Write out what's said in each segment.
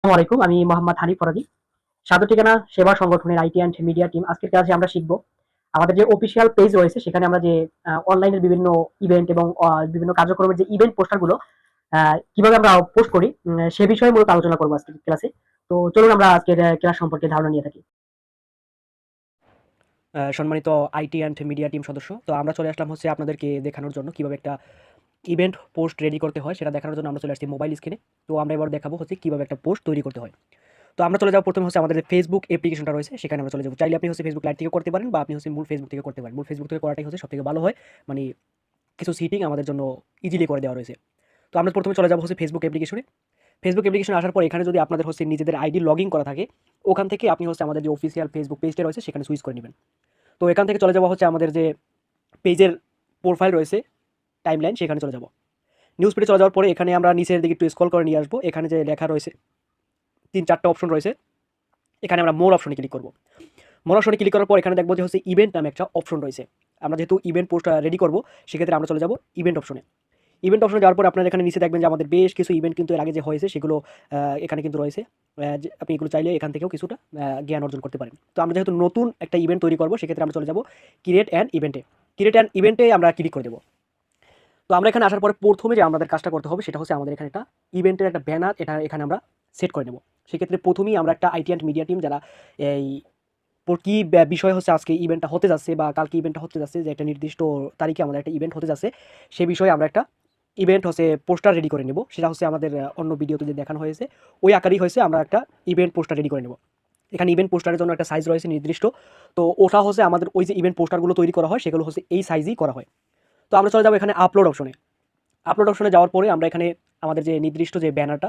আসসালামু আলাইকুম। আমি মোহাম্মদ হানিফ ফরাজি। স্বাগত ঠিকানা সেবা সংগঠনের আইটি অ্যান্ড মিডিয়া টিম। আজকের ক্লাসে আমরা শিখব আমাদের যে অফিসিয়াল পেজ রয়েছে সেখানে আমরা যে অনলাইনের বিভিন্ন ইভেন্ট এবং বিভিন্ন কার্যক্রমের যে ইভেন্ট পোস্টারগুলো কিভাবে আমরা পোস্ট করি সে বিষয়ে মূলত আলোচনা করব আজকের ক্লাসে। তো চলুন আমরা আজকের ক্লাস সম্পর্কে ধারণা নিয়ে থাকি। সম্মানিত আইটি অ্যান্ড মিডিয়া টিম সদস্য, তো আমরা চলে আসলাম হচ্ছে আপনাদেরকে দেখানোর জন্য কিভাবে একটা ইভেন্ট পোস্ট রেডি করতে হয় সেটা দেখানোর জন্য আমরা চলে আসছি মোবাইল স্ক্রিনে। তো আমরা এবার দেখাবো হচ্ছে কিভাবে একটা পোস্ট তৈরি করতে হয়। তো আমরা চলে যাবো প্রথমে হচ্ছে আমাদের যে ফেসবুক অ্যাপ্লিকেশনটা রয়েছে সেখানে আমরা চলে যাবো। চাইলে আপনি হচ্ছে ফেসবুক লাইট থেকে করতে পারেন বা আপনি হচ্ছে মূল ফেসবুক থেকে করতে পারেন। মূল ফেসবুক থেকে করাটাই হচ্ছে সবথেকে ভালো হয়। মানে কিছু সিটিং আমাদের জন্য ইজিলি করে দেওয়া রয়েছে। তো আমরা প্রথমে চলে যাবো হচ্ছে ফেসবুক অ্যাপ্লিকেশনে। ফেসবুক অ্যাপ্লিকেশনে আসার পর এখানে যদি আপনাদের হচ্ছে নিজেদের আইডি লগ ইন করা থাকে, ওখান থেকে আপনি হচ্ছে আমাদের যে অফিসিয়াল ফেসবুক পেজটা রয়েছে সেখানে সুইচ করে নেবেন। তো এখান থেকে চলে যাওয়া হচ্ছে আমাদের যে পেজের প্রোফাইল রয়েছে, টাইমলাইন, সেখানে চলে যাব। নিউজ ফিডে চলে যাওয়ার পরে এখানে আমরা নিচের দিকে একটু স্ক্রল করে নিয়ে আসবো। এখানে যে লেখা রয়েছে ৩-৪টা অপশন রয়েছে, এখানে আমরা মোর অপশনে ক্লিক করব। মোর অপশনে ক্লিক করার পর এখানে দেখবো যে হচ্ছে ইভেন্ট নামে একটা অপশন রয়েছে। আমরা যেহেতু ইভেন্ট পোস্ট রেডি করবো, সেক্ষেত্রে আমরা চলে যাব ইভেন্ট অপশনে। ইভেন্ট অপশনে যাওয়ার পর আপনারা এখানে নিচে দেখবেন যে আমাদের বেশ কিছু ইভেন্ট কিন্তু এর আগে যে হয়েছে সেগুলো এখানে কিন্তু রয়েছে। আপনি এগুলো চাইলে এখান থেকেও কিছুটা জ্ঞান অর্জন করতে পারেন। তো আমরা যেহেতু নতুন একটা ইভেন্ট তৈরি করবো, সেক্ষেত্রে আমরা চলে যাব ক্রিয়েট অ্যান্ড ইভেন্টে। ক্রিয়েট অ্যান্ড ইভেন্টে আমরা ক্লিক করে দেবো। তো আমরা এখানে আসার পরে প্রথমে যে আমাদের কাজটা করতে হবে সেটা হচ্ছে আমাদের এখানে একটা ইভেন্টের একটা ব্যানার এটা এখানে আমরা সেট করে নেব। সেক্ষেত্রে প্রথমেই আমরা একটা আইটি অ্যান্ড মিডিয়া টিম যারা এই কী বিষয় হচ্ছে আজকে ইভেন্টটা হতে যাচ্ছে বা কালকে ইভেন্টটা হতে যাচ্ছে, যে একটা নির্দিষ্ট তারিখে আমাদের একটা ইভেন্ট হতে যাচ্ছে, সে বিষয়ে আমরা একটা ইভেন্ট হচ্ছে পোস্টার রেডি করে নেব। সেটা হচ্ছে আমাদের অন্য ভিডিওতে যে দেখানো হয়েছে ওই আকারই হয়েছে আমরা একটা ইভেন্ট পোস্টার রেডি করে নেব। এখানে ইভেন্ট পোস্টারের জন্য একটা সাইজ রয়েছে নির্দিষ্ট। তো ওটা হচ্ছে আমাদের ওই যে ইভেন্ট পোস্টারগুলো তৈরি করা হয় সেগুলো হচ্ছে এই সাইজই করা হয়। তো আমরা চলে যাবো এখানে আপলোড অপশনে। আপলোড অপশনে যাওয়ার পরে আমরা এখানে আমাদের যে নির্দিষ্ট যে ব্যানারটা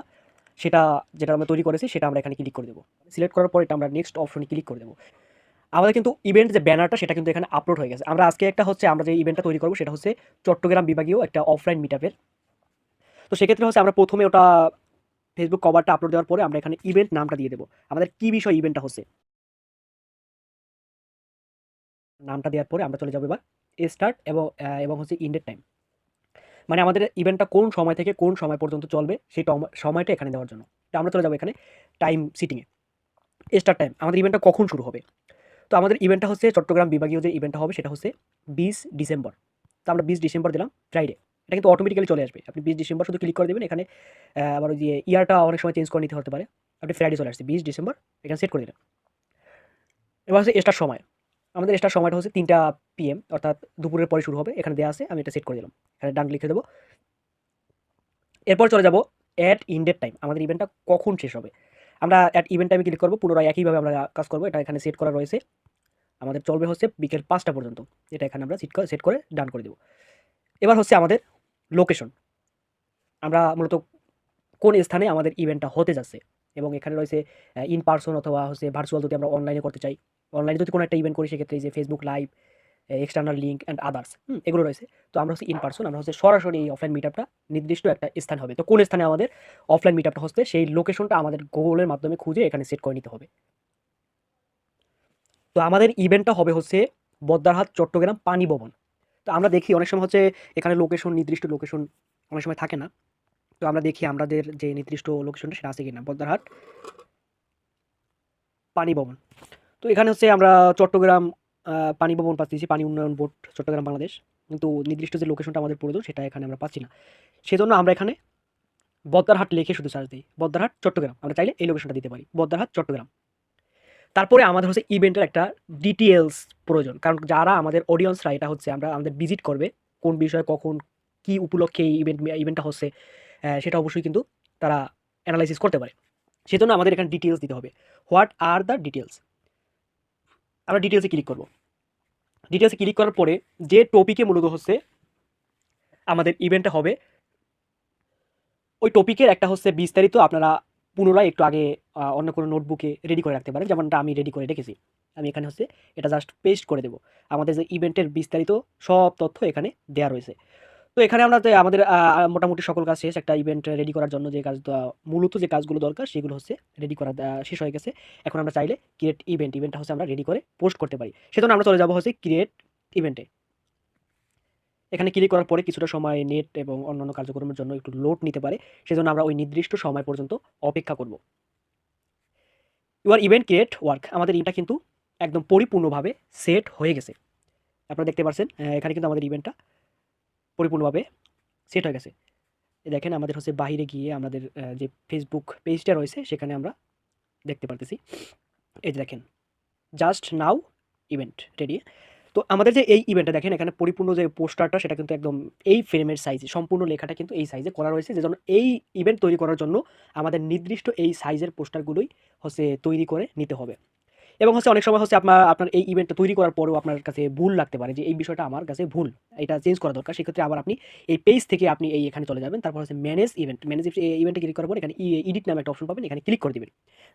সেটা যেটা আমরা তৈরি করেছি সেটা আমরা এখানে ক্লিক করে দেবো। সিলেক্ট করার পর এটা আমরা নেক্সট অপশনে ক্লিক করে দেবো। আমাদের কিন্তু ইভেন্ট যে ব্যানারটা সেটা কিন্তু এখানে আপলোড হয়ে গেছে। আমরা আজকে একটা হচ্ছে আমরা যে ইভেন্টটা তৈরি করবো সেটা হচ্ছে চট্টগ্রাম বিভাগীয় একটা অফলাইন মিটআপের। তো সেক্ষেত্রে হচ্ছে আমরা প্রথমে ওটা ফেসবুক কভারটা আপলোড দেওয়ার পরে আমরা এখানে ইভেন্ট নামটা দিয়ে দেবো। আমাদের কি বিষয় ইভেন্টটা হচ্ছে নামটা দেওয়ার পরে আমরা চলে যাবো এবার স্টার্ট এবং হচ্ছে ইন্ডের টাইম। মানে আমাদের ইভেন্টটা কোন সময় থেকে কোন সময় পর্যন্ত চলবে সেই সময়টা এখানে দেওয়ার জন্য। তো আমরা চলে যাবো এখানে টাইম সিটিংয়ে। স্টার্ট টাইম, আমাদের ইভেন্টটা কখন শুরু হবে। তো আমাদের ইভেন্টটা হচ্ছে চট্টগ্রাম বিভাগীয় যে ইভেন্টটা হবে সেটা হচ্ছে 20 ডিসেম্বর। তো আমরা 20 ডিসেম্বর দিলাম ফ্রাইডে। এটা কিন্তু অটোমেটিক্যালি চলে আসবে। আপনি 20 ডিসেম্বর শুধু ক্লিক করে দেবেন। এখানে আবার ওই যে ইয়ারটা অনেক সময় চেঞ্জ করে নিতে হতে পারে। আপনি ফ্রাইডে চলে আসছে 20 ডিসেম্বর, এখানে সেট করে দিলেন। এবার হচ্ছে স্টার সময়। আমাদের স্টার সময়টা হচ্ছে 3টা PM, অর্থাৎ দুপুরের পরে শুরু হবে। এখানে দেওয়া আছে, আমি এটা সেট করে দিলাম। এখানে ডান লিখে দেবো। এরপর চলে যাব অ্যাট ইন্ডেট টাইম, আমাদের ইভেন্টটা কখন শেষ হবে। আমরা অ্যাট ইভেন্ট টাইমে ক্লিক করবো। পুনরায় একইভাবে আমরা কাজ করবো। এটা এখানে সেট করা রয়েছে, আমাদের চলবে হচ্ছে বিকেল 5টা পর্যন্ত। এটা এখানে আমরা সেট করে ডান করে দেবো। এবার হচ্ছে আমাদের লোকেশন, আমরা মূলত কোন স্থানে আমাদের ইভেন্টটা হতে যাচ্ছে, এবং এখানে রয়েছে ইন পার্সন অথবা হচ্ছে ভার্চুয়াল যদি আমরা অনলাইনে করতে চাই। অনলাইনে যদি কোনো একটা ইভেন্ট করি সেক্ষেত্রে এই যে Facebook live, external link and others, এগুলো রয়েছে। তো আমরা হচ্ছে ইন পার্সন, আমরা হচ্ছে সরাসরি এই অফলাইন মিটআপটা নির্দিষ্ট একটা স্থান হবে। তো কোন স্থানে আমাদের অফলাইন মিটআপটা হচ্ছে সেই লোকেশনটা আমাদের গুগলের মাধ্যমে খুঁজে এখানে সেট করে নিতে হবে। তো আমাদের ইভেন্টটা হবে হচ্ছে বদ্রারহাট চট্টগ্রাম পানি ভবন। তো আমরা দেখি অনেক সময় হচ্ছে এখানে লোকেশন, নির্দিষ্ট লোকেশন অনেক সময় থাকে না। তো আমরা দেখি আমাদের যে নির্দিষ্ট লোকেশনটা সেটা আছে কিনা। বদ্রারহাট পানি ভবন। তো এখানে হচ্ছে আমরা চট্টগ্রাম পানি ভবন পাচ্ছি, পানি উন্নয়ন বোর্ড চট্টগ্রাম বাংলাদেশ। কিন্তু নির্দিষ্ট যে লোকেশনটা আমাদের প্রয়োজন সেটা এখানে আমরা পাচ্ছি না। সেজন্য আমরা এখানে বদ্রারহাট লিখে শুধু সার্চ দিই, বদ্রারহাট চট্টগ্রাম। আমরা চাইলে এই লোকেশনটা দিতে পারি, বদ্রারহাট চট্টগ্রাম। তারপরে আমাদের হচ্ছে ইভেন্টের একটা ডিটেলস প্রয়োজন, কারণ যারা আমাদের অডিয়েন্সরা এটা হচ্ছে আমরা আমাদের ভিজিট করবে, কোন বিষয়ে কখন কি উপলক্ষে এই ইভেন্টটা হচ্ছে, সেটা অবশ্যই কিন্তু তারা অ্যানালাইসিস করতে পারে। সেজন্য আমাদের এখানে ডিটেলস দিতে হবে। হোয়াট আর দ্য ডিটেলস, আমরা ডিটেলসে ক্লিক করব। ডিটেলসে ক্লিক করার পরে যে টপিকে মূলত হচ্ছে আমাদের ইভেন্টটা হবে ওই টপিকের একটা হচ্ছে বিস্তারিত আপনারা পুনরায় একটু আগে অন্য কোনো নোটবুকে রেডি করে রাখতে পারেন, যেমনটা আমি রেডি করে রেখেছি। আমি এখানে হচ্ছে এটা জাস্ট পেস্ট করে দেবো। আমাদের যে ইভেন্টের বিস্তারিত সব তথ্য এখানে দেওয়া রয়েছে। তো এখানে আমরা যে আমাদের মোটামুটি সকল কাজ শেষ। একটা ইভেন্ট রেডি করার জন্য যে কাজ, মূলত যে কাজগুলো দরকার সেগুলো হচ্ছে রেডি করা শেষ হয়ে গেছে। এখন আমরা চাইলে ক্রিয়েট ইভেন্টটা হচ্ছে আমরা রেডি করে পোস্ট করতে পারি। সেজন্য আমরা চলে যাবো হচ্ছে ক্রিয়েট ইভেন্টে। এখানে ক্লিক করার পরে কিছুটা সময় নেট এবং অন্যান্য কার্যক্রমের জন্য একটু লোড নিতে পারে। সেজন্য আমরা ওই নির্দিষ্ট সময় পর্যন্ত অপেক্ষা করব। ইউর ইভেন্ট ক্রিয়েট ওয়ার্ক, আমাদের ইভেন্টটা কিন্তু একদম পরিপূর্ণভাবে সেট হয়ে গেছে। আপনারা দেখতে পাচ্ছেন এখানে কিন্তু আমাদের ইভেন্টটা পরিপূর্ণভাবে সেট হয়ে গেছে। দেখেন আমাদের হচ্ছে বাহিরে গিয়ে আমাদের যে ফেসবুক পেজটা রয়েছে সেখানে আমরা দেখতে পারতেছি। এই যে দেখেন জাস্ট নাও ইভেন্ট রেডি। তো আমাদের যে এই ইভেন্টটা দেখেন এখানে পরিপূর্ণ যে পোস্টারটা সেটা কিন্তু একদম এই ফ্রেমের সাইজে, সম্পূর্ণ লেখাটা কিন্তু এই সাইজে করা রয়েছে, যেজন্য এই ইভেন্ট তৈরি করার জন্য আমাদের নির্দিষ্ট এই সাইজের পোস্টারগুলোই হচ্ছে তৈরি করে নিতে হবে। এবং হচ্ছে অনেক সময় হচ্ছে আপনার এই ইভেন্টটা তৈরি করার পরেও আপনার কাছে ভুল লাগতে পারে যে এই বিষয়টা আমার কাছে ভুল, এটা চেঞ্জ করা দরকার। সেক্ষেত্রে আবার আপনি এই পেজ থেকে আপনি এখানে চলে যাবেন, তারপর হচ্ছে ম্যানেজ ইভেন্টে ক্লিক করার পর এখানে এডিট নামে একটা অপশন পাবেন, এখানে ক্লিক করে দিবেন।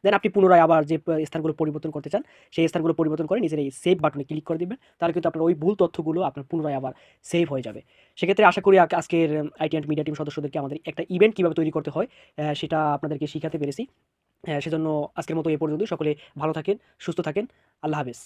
দেন আপনি পুনরায় আবার যে স্থানগুলো পরিবর্তন করতে চান সেই স্থানগুলো পরিবর্তন করে নিজের এই সেভ বাটনে ক্লিক করে দিবেন, তাহলে কিন্তু আপনার ওই ভুল তথ্যগুলো আপনার পুনরায় আবার সেভ হয়ে যাবে। সেক্ষেত্রে আশা করি আজকের আইটি অ্যান্ড মিডিয়া টিম সদস্যদেরকে আমাদের একটা ইভেন্ট কীভাবে তৈরি করতে হয় সেটা আপনাদেরকে শিখাতে পেরেছি। সেজন্য আজকের মতো এ পর্যন্তই। সকলে ভালো থাকেন, সুস্থ থাকেন। আল্লাহ হাফেজ।